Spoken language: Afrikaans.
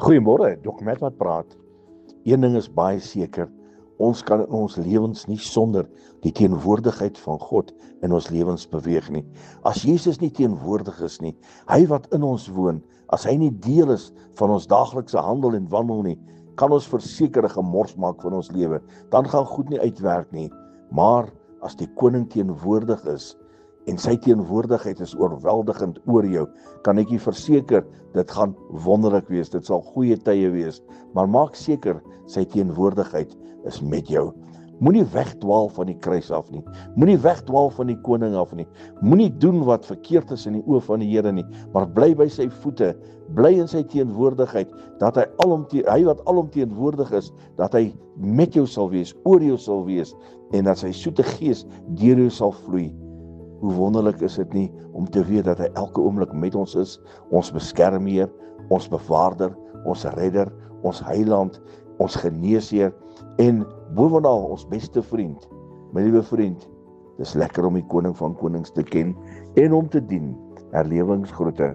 Goeiemôre, Dok Met wat praat. Een ding is baie seker, ons kan in ons lewens nie sonder die teenwoordigheid van God in ons lewens beweeg nie. As Jesus nie teenwoordig is nie, hy wat in ons woon, as hy nie deel is van ons daaglikse handel en wandel nie, kan ons verseker 'n gemors maak van ons lewe. Dan gaan goed nie uitwerk nie. Maar as die koning teenwoordig is, en sy teenwoordigheid is oorweldigend oor jou, kan ek jy verseker, dit gaan wonderlik wees, dit sal goeie tye wees, maar maak seker, sy teenwoordigheid is met jou. Moenie wegdwaal van die kruis af nie, moenie wegdwaal van die koning af nie, moenie doen wat verkeerd is in die oë van die Here nie, maar bly by sy voete, bly in sy teenwoordigheid, dat hy wat alom teenwoordig is, dat hy met jou sal wees, oor jou sal wees, en dat sy soete gees deur jou sal vloei. Hoe wonderlik is dit nie, om te weet dat hy elke oomblik met ons is, ons beskermheer, ons bewaarder, ons redder, ons heiland, ons geneesheer, en bovenal ons beste vriend. My liewe vriend, dis lekker om die koning van konings te ken, en om te dien. Herlewingsgroete.